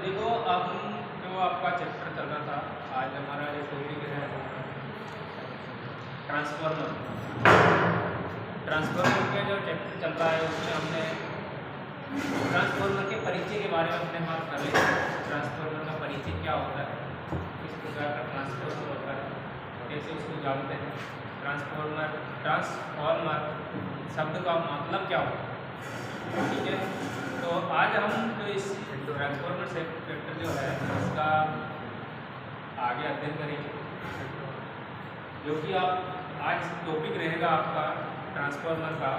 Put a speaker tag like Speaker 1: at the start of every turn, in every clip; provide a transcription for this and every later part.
Speaker 1: देखो अब जो आपका चैप्टर चल रहा था, आज हमारा जो टॉपिक है ट्रांसफॉर्मर। ट्रांसफॉर्मर का जो चैप्टर चल रहा है उसमें हमने ट्रांसफॉर्मर के परिचय के बारे में अपने बात कर रहे थे। ट्रांसफॉर्मर का परिचय क्या होता है, किस प्रकार का ट्रांसफॉर्मर होता है, कैसे उसको जानते हैं। ट्रांसफॉर्मर शब्द का मतलब क्या होता है, ठीक है। तो आज हम जो इस ट्रांसफॉर्मर चैप्टर जो है इसका आगे अध्ययन करेंगे, जो कि आप आज टॉपिक रहेगा आपका ट्रांसफॉर्मर का।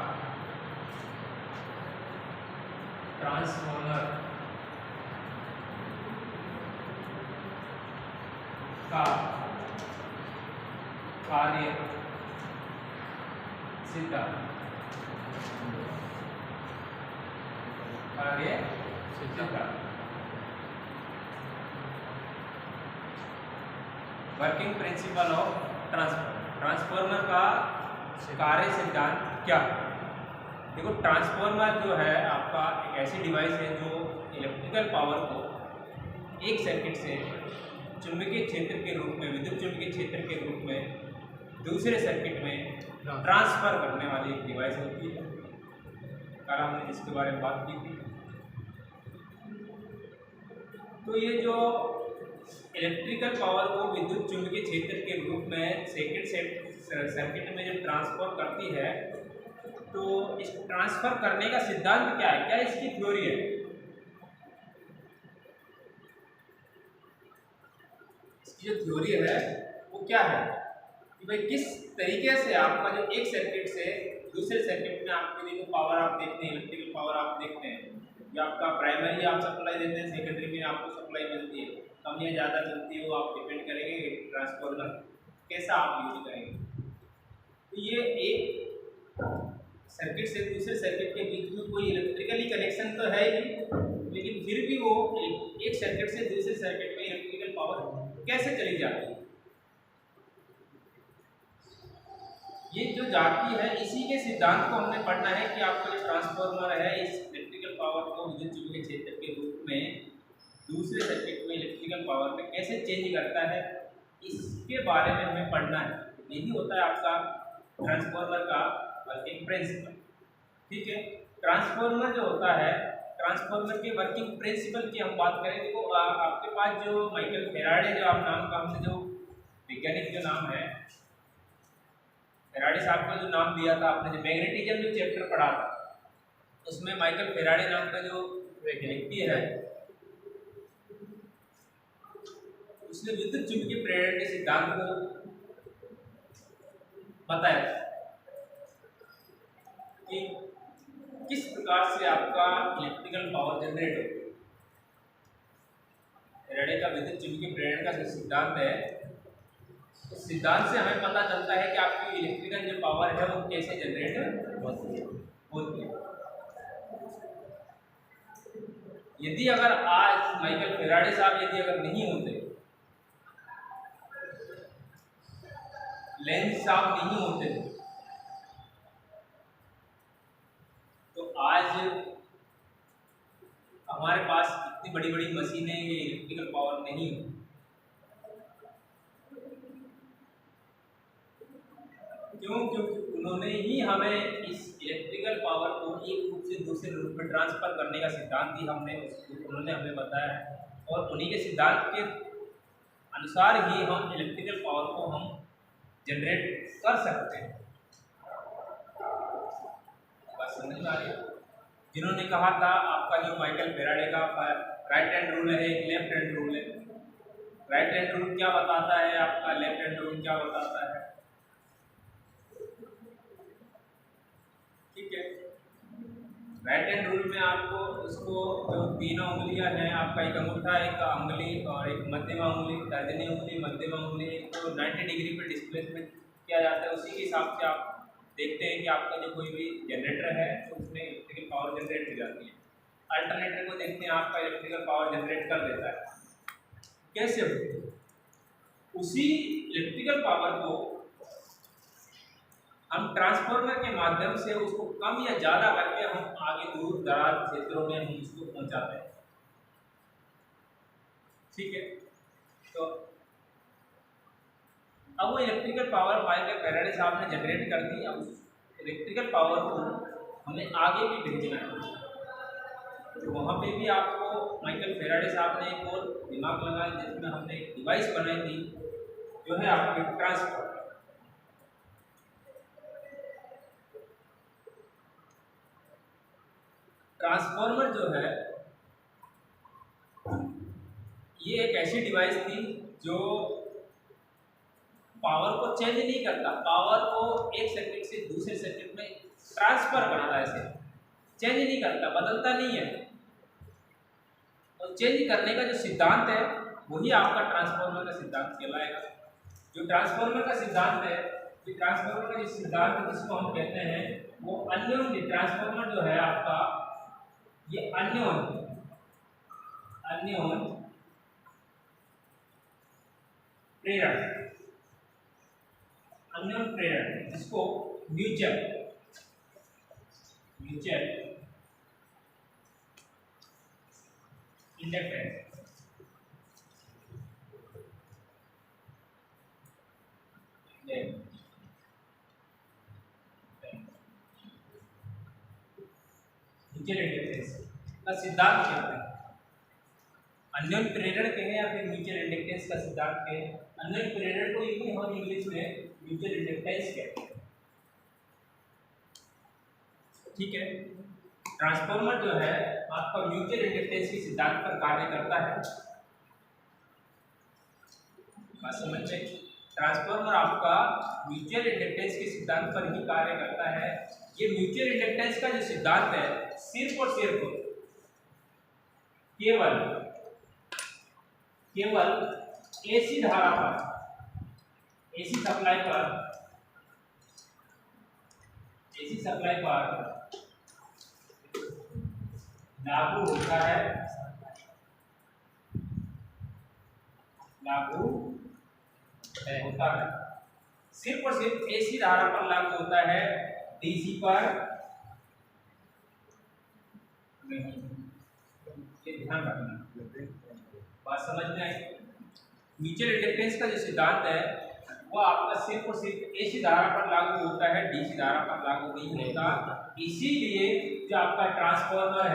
Speaker 1: ट्रांसफॉर्मर का कार्य सिद्धांत। कार्य सिद्धांत, वर्किंग प्रिंसिपल ऑफ ट्रांसफॉर्मर का कार्य सिद्धांत क्या है। देखो, ट्रांसफॉर्मर जो है आपका एक ऐसी डिवाइस है जो इलेक्ट्रिकल पावर को एक सर्किट से चुंबकीय क्षेत्र के रूप में, विद्युत चुंबकीय क्षेत्र के रूप में दूसरे सर्किट में ट्रांसफर करने वाली एक डिवाइस होती है। कल हमने इसके बारे में बात की थी। तो ये जो इलेक्ट्रिकल पावर को विद्युत चुंबकीय क्षेत्र के रूप में सर्किट में जो ट्रांसफर करती है, तो इस ट्रांसफर करने का सिद्धांत क्या है, क्या इसकी थ्योरी है। इसकी जो थ्योरी है वो क्या है कि भाई किस तरीके से आपका जो एक सर्किट से दूसरे सर्किट में आपके जो पावर आप देखते हैं, इलेक्ट्रिकल पावर आप देखते हैं, या आपका प्राइमरी आप सप्लाई देते हैं, सेकेंडरी में आपको सप्लाई मिलती है, कम या ज़्यादा मिलती है, वो आप डिपेंड करेंगे ट्रांसफॉर्मर कैसा आप यूज करेंगे। तो ये एक सर्किट से दूसरे सर्किट के बीच में कोई इलेक्ट्रिकली कनेक्शन तो है ही, लेकिन फिर भी वो एक सर्किट से दूसरे सर्किट में इलेक्ट्रिकल पावर कैसे चली जाती है, ये जो जाती है, इसी के सिद्धांत को हमने पढ़ना है कि आपका जो ट्रांसफॉर्मर है इस इलेक्ट्रिकल पावर को विद्युत चुंबकीय क्षेत्र के रूप में दूसरे सर्किट में इलेक्ट्रिकल पावर में कैसे चेंज करता है, इसके बारे में हमें पढ़ना है। यही होता है आपका ट्रांसफॉर्मर का वर्किंग प्रिंसिपल, ठीक है। ट्रांसफॉर्मर जो होता है, ट्रांसफॉर्मर के वर्किंग प्रिंसिपल की हम बात करें, देखो आपके पास जो माइकल फेराडे जो आप नाम का हमने जो वैज्ञानिक जो नाम है, फेराडे साहब का जो नाम दिया था आपने, जो मैग्नेटिज्म जो चैप्टर पढ़ा था उसमें माइकल फेराडे नाम का जो व्यक्ति है उसने विद्युत चुंबकीय प्रेरण के सिद्धांत को बताया कि किस प्रकार से आपका इलेक्ट्रिकल पावर जनरेट होती है। फेराडे का विद्युत चुंबकीय प्रेरण का जो सिद्धांत है, उस सिद्धांत से हमें पता चलता है कि आपकी इलेक्ट्रिकल जो पावर है वो कैसे जनरेट होती है। यदि अगर आज माइकल फेराडे साहब यदि अगर नहीं होते, लेंज साहब नहीं होते, तो आज हमारे पास इतनी बड़ी बड़ी मशीनें, ये इलेक्ट्रिकल पावर नहीं होती। क्यों? क्योंकि उन्होंने ही हमें इस इलेक्ट्रिकल पावर को एक रूप से दूसरे रूप में ट्रांसफर करने का सिद्धांत ही उन्होंने हमें बताया है, और उन्हीं के सिद्धांत के अनुसार ही हम इलेक्ट्रिकल पावर को हम जनरेट कर सकते हैं। बात समझ में आ रही है? जिन्होंने कहा था आपका जो माइकल फेराडे का राइट हैंड रूल है, एक लेफ्ट हैंड रूल है। राइट हैंड रूल क्या बताता है, आपका लेफ्ट हैंड रूल क्या बताता है, ठीक है। राइट हैंड रूल में आपको उसको जो तीनों उंगलियां हैं, आपका एक अंगूठा, एक अंगुली और एक मध्यमा उंगली, तर्जनी उंगली, मध्यमा उंगली को 90 डिग्री पे डिस्प्लेसमेंट किया जाता है। उसी के हिसाब से आप देखते हैं कि आपका जो कोई भी जनरेटर है तो उसमें इलेक्ट्रिकल पावर जनरेट हो जाती है। अल्टरनेटर को देखते हैं, आपका इलेक्ट्रिकल पावर जनरेट कर देता है। कैसे होती है? उसी इलेक्ट्रिकल पावर को हम ट्रांसफार्मर के माध्यम से उसको कम या ज़्यादा करके हम आगे दूर दराज क्षेत्रों में हम उसको पहुंचाते हैं। ठीक है। तो अब वो इलेक्ट्रिकल पावर माइकल फैराडे साहब ने जनरेट कर दी। अब इलेक्ट्रिकल पावर को हमें आगे भी भेजना है, तो वहाँ पे भी आपको माइकल फैराडे साहब ने एक और दिमाग लगाया, जिसमें हमने एक डिवाइस बनाई थी जो है आपकी ट्रांसफार्मर। ट्रांसफार्मर जो है ये एक ऐसी डिवाइस थी जो पावर को चेंज नहीं करता, पावर को एक सर्किट से दूसरे सर्किट में ट्रांसफर करता है, ऐसे चेंज नहीं करता, बदलता नहीं है। और चेंज करने का जो सिद्धांत है वही आपका ट्रांसफार्मर का सिद्धांत कहलाएगा। जो ट्रांसफार्मर का सिद्धांत है, जो ट्रांसफार्मर का जो सिद्धांत है जिसको हम कहते हैं वो अन्योन्य ट्रांसफार्मर जो है आपका, ये अन्योन्य प्रेरण, अन्योन्य प्रेरण, जिसको म्यूचुअल इंडक्टेंस म्यूचुअल इंडक्टेंस का सिद्धांत कहते हैं। अन्योन्य प्रेरण कहें या फिर म्यूचुअल इंडक्टेंस का सिद्धांत कहें, अन्योन्य प्रेरण को ही हम इंग्लिश में म्यूचुअल इंडक्टेंस कहते हैं। ठीक है। ट्रांसफार्मर जो है आपका म्यूचुअल इंडक्टेंस के सिद्धांत पर कार्य करता है। बात समझ में? ट्रांसफार्मर आपका म्यूचुअल इंडक्टेंस के सिद्धांत पर ही कार्य करता है। ये म्यूचुअल इंडक्टेंस का जो सिद्धांत है सिर्फ और सिर्फ केवल एसी धारा पर, एसी सप्लाई पर लागू होता है, सिर्फ और सिर्फ एसी धारा पर लागू होता है, डीसी पर नहीं। ये ध्यान रखना, बात समझ में आई? म्यूचुअल इंडक्टेंस का जो सिद्धांत है वो आपका सिर्फ और सिर्फ एसी धारा पर लागू होता है, डीसी धारा पर लागू नहीं होता। इसीलिए जो आपका ट्रांसफार्मर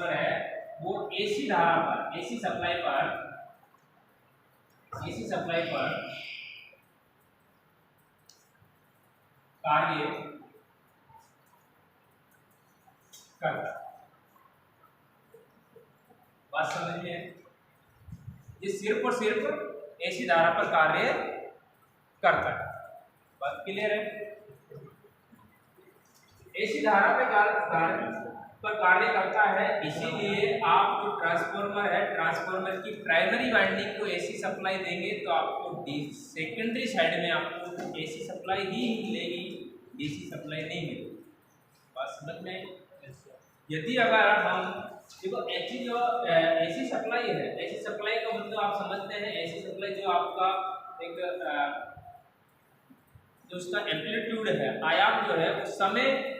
Speaker 1: है वो एसी धारा पर, एसी सप्लाई पर कार्य करता है। बात समझ में? ये सिर्फ और सिर्फ एसी धारा पर कार्य करता है। बात क्लियर है? एसी धारा पर कार्य करता है, इसीलिए आप जो ट्रांसफार्मर है, ट्रांसफार्मर की प्राइमरी वाइंडिंग को एसी सप्लाई देंगे तो आपको सेकेंडरी साइड में आपको एसी सप्लाई ही मिलेगी, डीसी सप्लाई नहीं मिलेगी। बात समझ में? यदि अगर हम देखो एसी सप्लाई है, एसी सप्लाई का मतलब आप समझते हैं, एसी सप्लाई जो आपका एक जो उसका एम्पलीट्यूड है, आयाम जो है, वो समय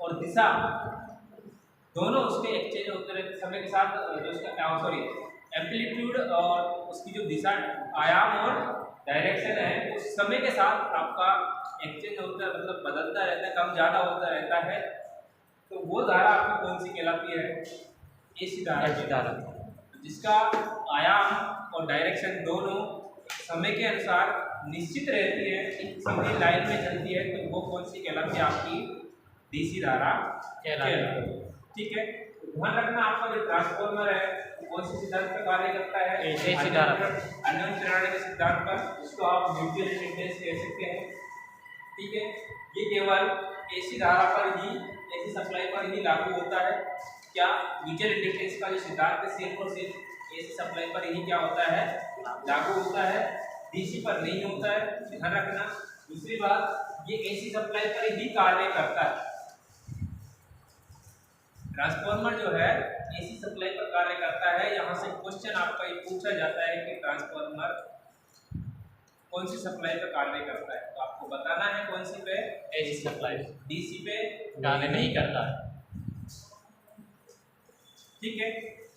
Speaker 1: और दिशा दोनों उसके एक्सचेंज होते रहते समय के साथ। जो उसका एम्पलीट्यूड और उसकी जो दिशा, आयाम और डायरेक्शन है, वो समय के साथ आपका एक्सचेंज होता है, मतलब बदलता रहता है, कम ज़्यादा होता रहता है। तो वो धारा आपकी कौन सी कहलाती है? एसी धारा, जिसका आयाम और डायरेक्शन दोनों समय के अनुसार निश्चित रहती है, सीधी लाइन में चलती है, तो वो कौन सी कहलाती है? आपकी डीसी धारा कहलाती है। ठीक है। ध्यान रखना, आपका जो ट्रांसफार्मर है कौन से सिद्धांत पर कार्य करता है? एसी धारा, अन्योन्य प्रेरणा के सिद्धांत पर, जिसको आप म्यूचुअल इंडक्टेंस कह सकते हैं। ठीक है। ये केवल एसी धारा पर ही, एसी सप्लाई पर ही लागू होता है। क्या? म्यूचुअल इंडक्टेंस का जो सिद्धांत है सिर्फ और सिर्फ एसी सप्लाई पर ही क्या होता है? लागू होता है, डीसी पर नहीं होता है। ध्यान रखना। दूसरी बात, ये एसी सप्लाई पर ही कार्य करता है। ट्रांसफार्मर जो है एसी सप्लाई पर कार्य करता है। यहाँ से क्वेश्चन आपका ये पूछा जाता है कि ट्रांसफार्मर कौन सी सप्लाई पर कार्य करता है, तो आपको बताना है कौन सी पे? AC supply. डीसी पे कार्य नहीं करता है। ठीक है,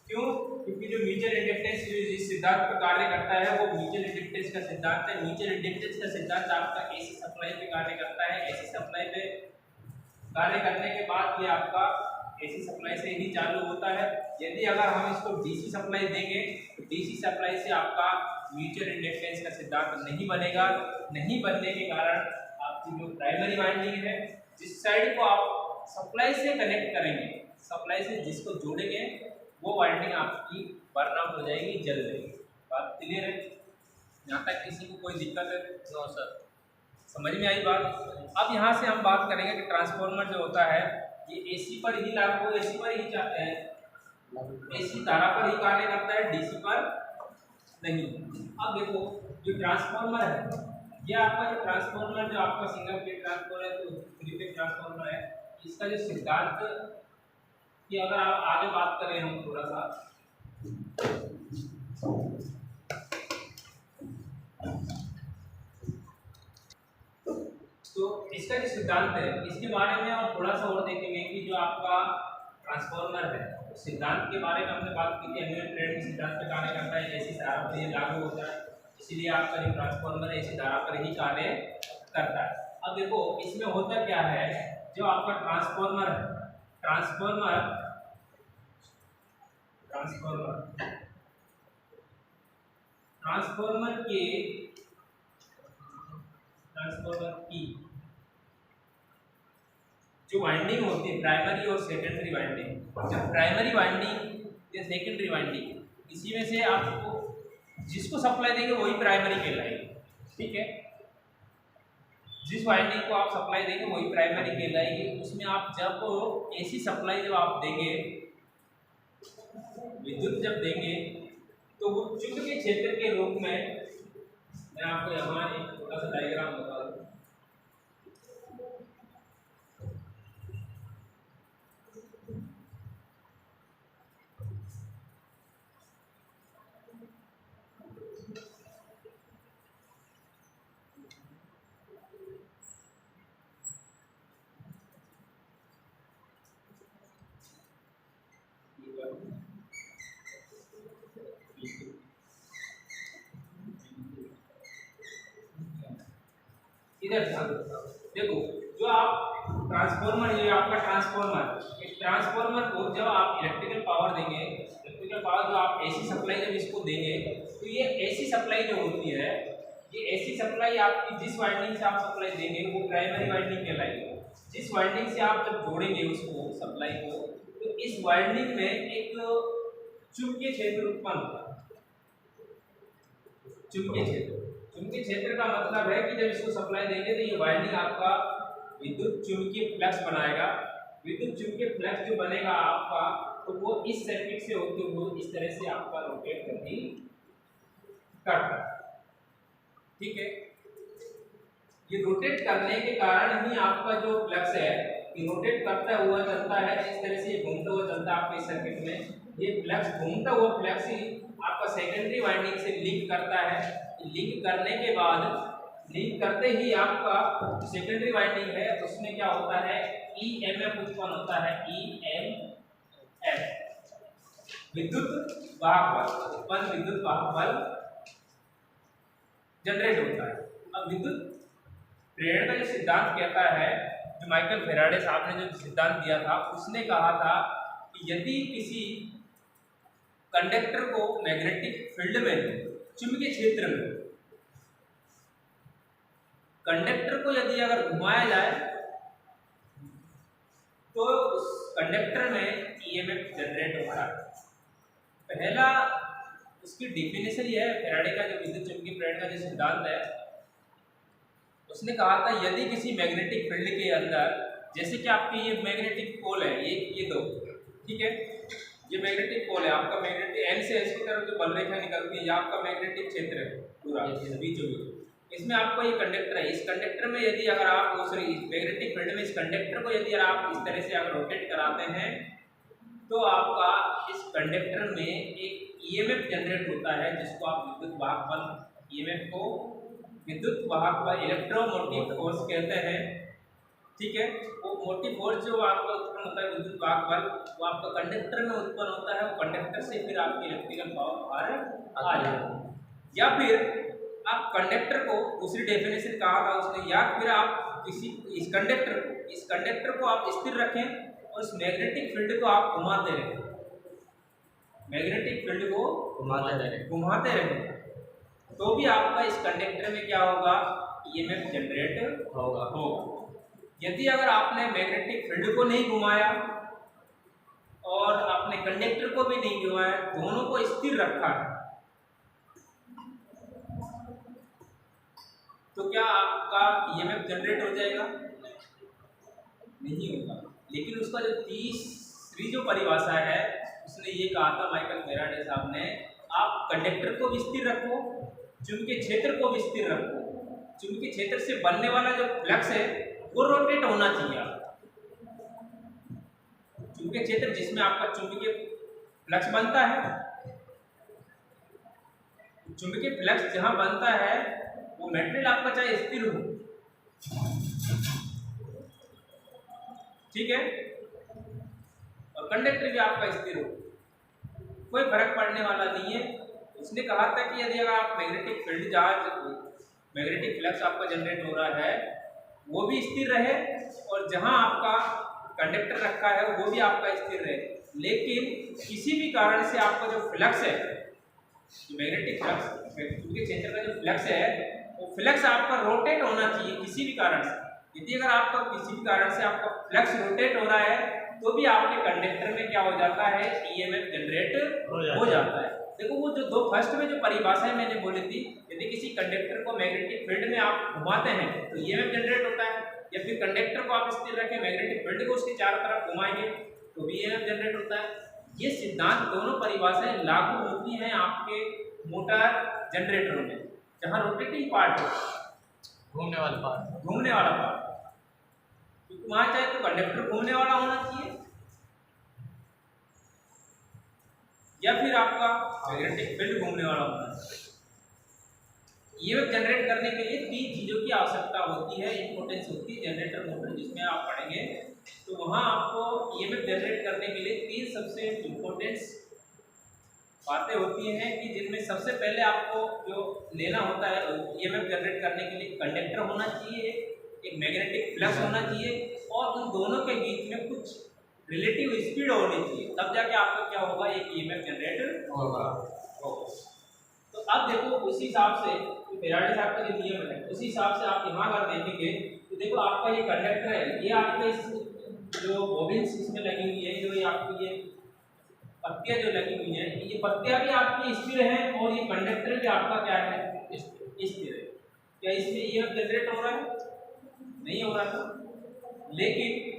Speaker 1: क्यों? क्योंकि जो म्यूचुअल इंडक्टेंस जिस सिद्धांत पर कार्य करता है वो म्यूचुअल इंडक्टेंस का सिद्धांत है। म्यूचुअल इंडक्टेंस का सिद्धांत आपका एसी सप्लाई पे कार्य करता है। एसी सप्लाई पे कार्य करने के बाद ये आपका एसी सप्लाई से ही चालू होता है। यदि अगर हम इसको डीसी सप्लाई देंगे तो डीसी सप्लाई से आपका म्यूचुअल इंडक्टेंस का सिद्धांत नहीं बनेगा। नहीं बनने के कारण आपकी जो प्राइमरी वाइंडिंग है, जिस साइड को आप सप्लाई से कनेक्ट करेंगे, सप्लाई से जिसको जोड़ेंगे, वो वाइंडिंग आपकी बर्न आउट हो जाएगी, जल जाएगी। बात क्लियर है? यहाँ तक किसी को कोई दिक्कत है? नो सर, समझ में आई बात? अब यहाँ से हम बात करेंगे कि ट्रांसफार्मर जो होता है ये एसी पर ही लागू, एसी पर ही चाहते हैं, एसी धारा पर ही कार्य करता है, डीसी पर नहीं। अब देखो जो ट्रांसफार्मर है, ये आपका जो ट्रांसफार्मर जो आपका सिंगल फेज ट्रांसफार्मर है, तो थ्री फेज ट्रांसफार्मर है, इसका जो सिद्धांत कि अगर आप आगे बात करें हम थोड़ा सा, तो इसका जो सिद्धांत है इसके बारे में और थोड़ा सा और देखेंगे कि जो आपका ट्रांसफार्मर है तो सिद्धांत के बारे में हमने बात की थी। एनुअल ट्रेंड सिद्धांत पर कार्य करता है, एसी धारा पर ये लागू होता है, इसलिए आपका जो ट्रांसफार्मर है एसी धारा पर ही कार्य करता है। अब देखो इसमें होता क्या है, जो आपका ट्रांसफार्मर है, ट्रांसफार्मर की जो वाइंडिंग होती है, प्राइमरी और सेकेंडरी वाइंडिंग, जब प्राइमरी वाइंडिंग या सेकेंडरी वाइंडिंग इसी में से आपको जिसको सप्लाई देंगे वही प्राइमरी कहलाएगी। ठीक है, जिस वाइंडिंग को आप सप्लाई देंगे वही प्राइमरी कहलाएगी। उसमें आप जब एसी सप्लाई जब आप देंगे, विद्युत जब देंगे, तो वो चुंबकीय क्षेत्र के रूप में, मैं आपको यहाँ एक छोटा सा डायग्राम बता दूँ। इधर देखो, जो आप ट्रांसफार्मर, ये आपका ट्रांसफार्मर, इस ट्रांसफार्मर को जब आप इलेक्ट्रिकल पावर देंगे, इलेक्ट्रिकल पावर जो आप एसी सप्लाई जब इसको देंगे, तो ये एसी सप्लाई जो होती है, ये एसी सप्लाई आपकी जिस वाइंडिंग से आप सप्लाई देंगे वो प्राइमरी वाइंडिंग कहलाएगी। जिस वाइंडिंग से आप जब जोड़ेंगे उसको सप्लाई को, तो इस वाइंडिंग में एक चुंबकीय क्षेत्र उत्पन्न होता है। चुंबकीय क्षेत्र का मतलब है कि जब इसको सप्लाई देंगे तो ये वाइंडिंग आपका विद्युत चुंबकीय फ्लक्स बनाएगा। विद्युत चुंबकीय फ्लक्स जो बनेगा आपका, तो वो इस सर्किट से होते हुए इस तरह से आपका रोटेट करती करता है। ठीक है, ये रोटेट करने के कारण ही आपका जो फ्लक्स है ये रोटेट करता हुआ चलता है, इस तरह से ये घूमता हुआ चलता है आपके सर्किट में। ये फ्लक्स घूमता हुआ फ्लक्स ही आपका सेकेंडरी वाइंडिंग से लिंक करता है। लिंक करने के बाद, लिंक करते ही आपका सेकेंडरी वाइंडिंग है उसमें क्या होता है, ईएमएफ उत्पन्न होता है। ईएमएफ विद्युत वाहक बल, उत्पन्न विद्युत वाहक बल जनरेट होता है। अब विद्युत प्रेरण का जो सिद्धांत कहता है, जो माइकल फेराडे साहब ने जो सिद्धांत दिया था, उसने कहा था कि यदि किसी कंडक्टर को मैग्नेटिक फील्ड में, चुंबकीय क्षेत्र में, कंडक्टर को यदि अगर घुमाया जाए तो उस कंडक्टर में ईएमएफ जनरेट होता है। पहला उसकी डेफिनेशन ये है, फेराडे का जो विद्युत चुंबकीय प्रेरण का जो सिद्धांत है, उसने कहा था यदि किसी मैग्नेटिक फील्ड के अंदर, जैसे कि आपकी ये मैग्नेटिक पोल है, ये दो, ठीक है, ये मैग्नेटिक पोल है आपका, मैग्नेटिक एन से एस की तरफ जो बल रेखा निकलती है, ये आपका मैग्नेटिक क्षेत्र है पूरा बीचों बीच। इसमें आपका ये कंडक्टर है, इस कंडक्टर में यदि अगर आप दूसरी मैग्नेटिक फील्ड में इस कंडक्टर को यदि आप इस तरह से अगर रोटेट कराते हैं, तो आपका इस कंडक्टर में एक ईएमएफ जनरेट होता है, जिसको आप विद्युत वाहक बल, ईएमएफ को विद्युत वाहक बल, इलेक्ट्रोमोटिव फोर्स कहते हैं। ठीक है, वो मोटिव फोर्स जो आपको उत्पन्न होता है विद्युत वाहक बल, वो आपका कंडक्टर में उत्पन्न होता है, वो कंडक्टर से फिर आपकी इलेक्ट्रिकल पावर बाहर आ जाती है। या फिर आप कंडक्टर को, दूसरी डेफिनेशन कहा था उसने, या फिर आप इस कंडक्टर को आप स्थिर रखें और उस मैग्नेटिक फील्ड को आप घुमाते रहें, मैग्नेटिक फील्ड को घुमाते रहें, तो भी आपका इस कंडक्टर में क्या होगा, ईएमएफ जनरेट होगा। यदि अगर आपने मैग्नेटिक फील्ड को नहीं घुमाया और आपने कंडक्टर को भी नहीं घुमाया, दोनों को स्थिर रखा है, तो क्या आपका ईएमएफ जनरेट हो जाएगा? नहीं होगा। लेकिन उसका जो तीसरी जो परिभाषा है, उसने ये कहा था माइकल फैराडे साहब ने, आप कंडक्टर को भी स्थिर रखो, चुंबकीय क्षेत्र को भी स्थिर रखो, चुंबकीय क्षेत्र से बनने वाला जो फ्लक्स है वो रोटेट होना चाहिए। चुंबकीय क्षेत्र जिसमें आपका चुंबकीय फ्लक्स बनता है, चुंबकीय फ्लक्स जहां बनता है वो मटेरियल आपका चाहे स्थिर हो, ठीक है, और कंडक्टर भी आपका स्थिर हो, कोई फर्क पड़ने वाला नहीं है। उसने कहा था कि यदि अगर आप मैग्नेटिक फील्ड, जहाँ मैग्नेटिक फ्लक्स आपका जनरेट हो रहा है वो भी स्थिर रहे और जहां आपका कंडक्टर रखा है वो भी आपका स्थिर रहे, लेकिन किसी भी कारण से आपका जो फ्लक्स है, जो मैग्नेटिक फ्लक्स, चुंबकीय क्षेत्र का जो फ्लक्स है, वो फ्लक्स आपका रोटेट होना चाहिए किसी भी कारण से। यदि अगर आपका किसी भी कारण से आपका फ्लक्स रोटेट हो रहा है तो भी आपके कंडक्टर में क्या हो जाता है, ईएमएफ जनरेट हो जाता है। देखो वो जो दो फर्स्ट में जो परिभाषाएं मैंने बोली थी, यदि किसी कंडक्टर को मैग्नेटिक फील्ड में आप घुमाते हैं तो ईएमएफ जनरेट होता है, या फिर कंडक्टर को आप स्थिर रखें, मैग्नेटिक फील्ड को उसके चारों तरफ घुमाएंगे तो भी ईएमएफ जनरेट होता है। ये सिद्धांत, दोनों परिभाषाएं लागू होती हैं आपके मोटर जनरेटरों में, जहां रोटेटिंग पार्ट हो, घूमने वाला पार्ट, क्योंकि वहां चाहे तो कंडक्टर घूमने वाला होना चाहिए या फिर आपका मैग्नेटिक फील्ड घूमने वाला होना चाहिए। ईएमएफ जनरेट करने के लिए तीन चीजों की आवश्यकता होती है, इंपॉर्टेंस होती है जनरेटर मोटर, जिसमें आप पढ़ेंगे तो वहां आपको ईएमएफ जनरेट करने के लिए तीन सबसे इंपॉर्टेंस बातें होती हैं, कि जिनमें सबसे पहले आपको जो लेना होता है ईएमएफ जनरेट करने के लिए कंडक्टर होना चाहिए, एक मैग्नेटिक फ्लक्स होना चाहिए, और उन दोनों के बीच में कुछ रिलेटिव स्पीड होनी चाहिए, तब जाके आपका क्या होगा, एक ईएमएफ जनरेट होगा। तो अब देखो उस हिसाब से फैराडे साहब का जो नियम है, उसी हिसाब से आप यहाँ अगर देखेंगे तो देखो आपका ये कंडक्टर है, ये आपके इस जो बॉबिन्स इसमें लगी हुई है, जो ये आपकी ये पत्तियां जो लगी हुई हैं, ये पत्तियां भी आपकी स्थिर हैं और ये कंडक्टर भी आपका क्या है, स्थिर है। क्या इसमें ईएमएफ जनरेट हो रहा है? नहीं हो रहा था। लेकिन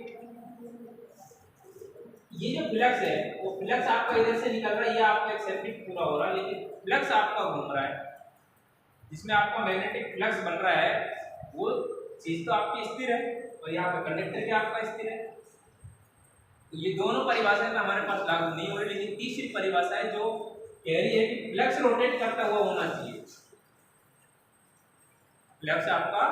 Speaker 1: ये जो फ्लक्स है, वो फ्लक्स आपका इधर से निकल रहा है, ये आपका एक सर्किट पूरा हो रहा है, लेकिन फ्लक्स आपका घूम रहा है, जिसमें आपका मैग्नेटिक फ्लक्स बन रहा है, वो चीज तो आपकी स्थिर है और यहाँ पे कंडक्टर भी आपका स्थिर है। तो ये दोनों परिभाषाएं तो हमारे पास लागू नहीं हो रही, लेकिन तीसरी परिभाषा है जो कह रही है कि फ्लक्स रोटेट करता हुआ होना चाहिए, फ्लक्स आपका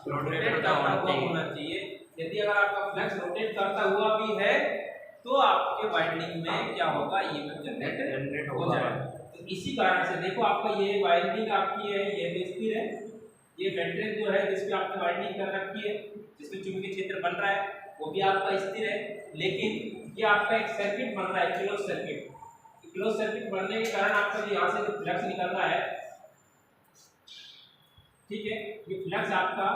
Speaker 1: रोटेट करता हुआ होना चाहिए। यदि अगर आपका फ्लक्स रोटेट करता हुआ भी है तो आपके वाइंडिंग में क्या होगा, ईएमएफ जनरेट हो जाएगा। तो इसी कारण से देखो आपका ये वाइंडिंग आपकी है, ये भी स्थिर है, ये मैट्रिक्स जो है जिसपे आपने वाइंडिंग कर रखी है, जिसमें चुंबकीय क्षेत्र बन रहा है, वो भी आपका स्थिर है। लेकिन ये आपका एक सर्किट बन रहा है, क्लोज सर्किट। क्लोज सर्किट बनने के कारण आपका यहाँ से जो फ्लक्स निकल रहा है, ठीक है, ये फ्लक्स आपका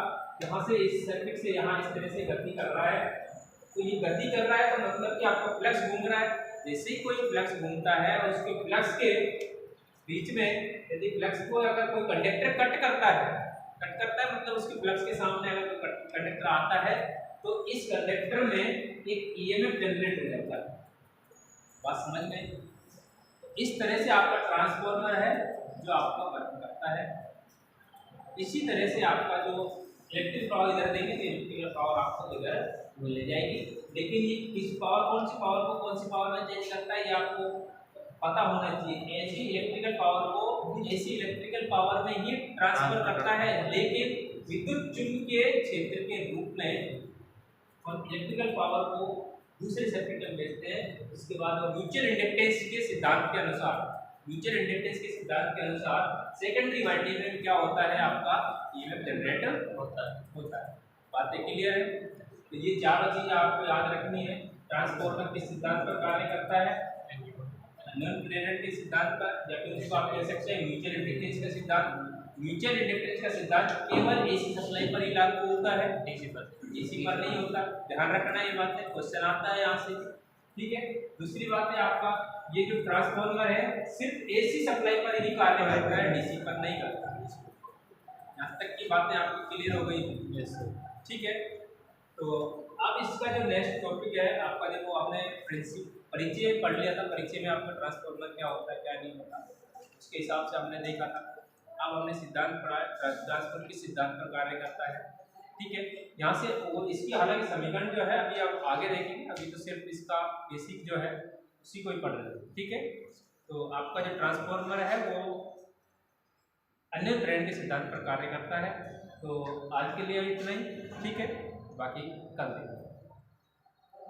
Speaker 1: यहाँ से इस सर्किट से यहाँ इस तरह से गति कर रहा है। तो ये गति कर रहा है तो मतलब कि आपका फ्लक्स घूम रहा है। जैसे ही कोई फ्लक्स घूमता है और उसके फ्लक्स के बीच में यदि फ्लक्स को अगर कोई कंडक्टर कट करता है मतलब उसके फ्लक्स के सामने अगर कोई कंडक्टर आता है तो इस कंडक्टर में एक ईएमएफ जनरेट हो जाता है। बात समझ में? इस तरह से आपका ट्रांसफार्मर है जो आपका वर्क करता है। इसी तरह से आपका जो इलेक्ट्रिक पावर इधर देंगे तो इलेक्ट्रिकल पावर आपको इधर मिल जाएगी। लेकिन ये किस पावर, कौन सी पावर को कौन सी पावर में चेंज करता है ये आपको पता होना चाहिए। ऐसी इलेक्ट्रिकल पावर को ऐसी इलेक्ट्रिकल पावर में ही ट्रांसफर करता है, लेकिन विद्युत चुंबकीय क्षेत्र के रूप में इलेक्ट्रिकल पावर को दूसरे सर्किट में भेजते हैं। उसके बाद वो म्यूचुअल इंडक्टेंस के सिद्धांत के अनुसार सेकेंडरी वाइंडिंग में क्या होता है, आपका ईएमएफ जनरेट होता है। बातें क्लियर है? तो ये चारों चीज़ आपको याद रखनी है। ट्रांसफार्मर किस सिद्धांत पर कार्य करता है? नॉन प्रेरण के सिद्धांत पर, या फिर उसको आप कह सकते हैं म्यूचुअल इंडक्टेंस का सिद्धांत। म्यूचुअल इंडक्टेंस का सिद्धांत केवल एसी सप्लाई पर ही लागू होता है, डीसी पर नहीं होता। ध्यान रखना ये बात है, क्वेश्चन आता है यहाँ से, ठीक है। दूसरी बात है आपका ये जो ट्रांसफार्मर है सिर्फ एसी सप्लाई पर ही कार्य करता है, डीसी पर नहीं करता। यहाँ तक की बातें आपकी क्लियर हो गई? यस सर, ठीक है। तो अब इसका जो नेक्स्ट टॉपिक है आपका, देखो आपने परिचय पढ़ लिया था, परिचय में आपका ट्रांसफार्मर क्या होता है क्या नहीं होता, उसके हिसाब से हमने देखा था। अब हमने सिद्धांत पढ़ा है, ट्रांसफार्मर किस सिद्धांत पर कार्य करता है, ठीक है। यहाँ से वो इसकी हालांकि समीकरण जो है अभी आप आगे देखेंगे, अभी तो सिर्फ इसका बेसिक जो है उसी को ही पढ़ रहे हैं, ठीक है। तो आपका जो ट्रांसफार्मर है वो अन्य प्रेरण के सिद्धांत पर कार्य करता है। तो आज के लिए इतना ही, ठीक है, बाकी कल देखेंगे।